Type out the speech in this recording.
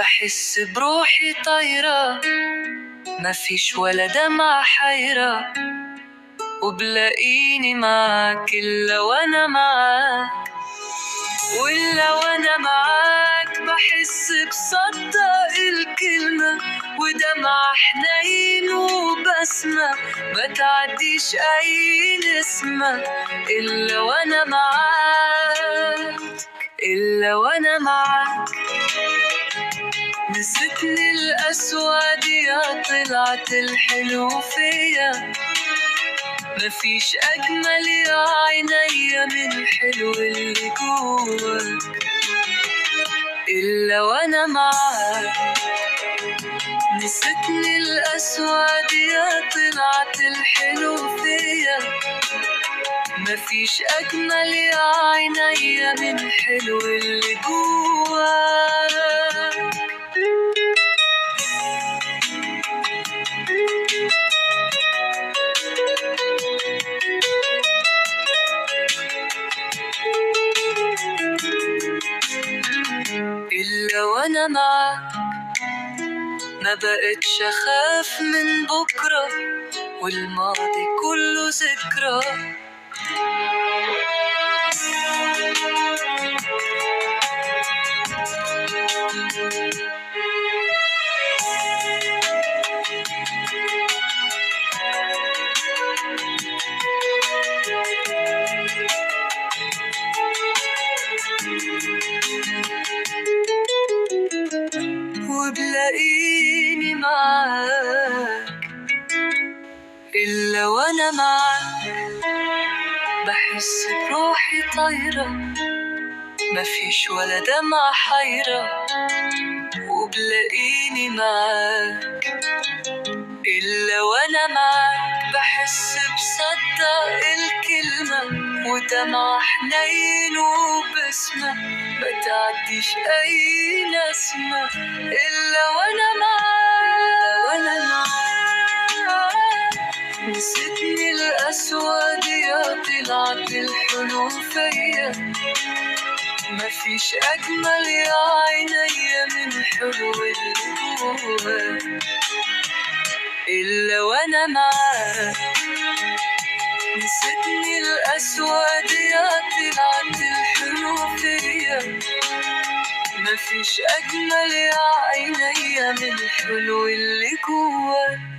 بحس بروحي طايرة، مفيش ولا دمعة حيرة، وبلاقيني معاك إلا وأنا معاك. وإلا وأنا معاك بحس بصدق الكلمة، ودمعة حنين وبسمة بتعديش أي نسمة. إلا وأنا معاك، إلا وأنا معاك. نسيتني الأسود يا طلعت الحلو فيا، مفيش أجمل يا عينيا من الحلو اللي جواك. إلا وأنا معاك. نسيتني الأسود يا طلعت الحلو فيا، مفيش أجمل يا عينيا من الحلو اللي جواك. إلا وأنا معاك ما بقتش أخاف من بكرة، والماضي كله ذكرى. وبلاقيني معاك، إلا وأنا معاك بحس بروحي طايرة، مفيش ولا دمعة حيرة، وبلاقيني معاك. إلا وأنا معاك بحس بصدق الكلمة، ودمعة حنين وبسمة بتعديش أي نسمة. إلا وأنا معاك، وأنا معاك. نسيتني الأسود يا طلعت الحلو فيا، مفيش أجمل يا عينيا من الحلو اللي جواك. إلا وأنا معاك. نسيتني الأسود يا طلعت الحلو فيا، مفيش أجمل يا عينيا من الحلو اللي جواك.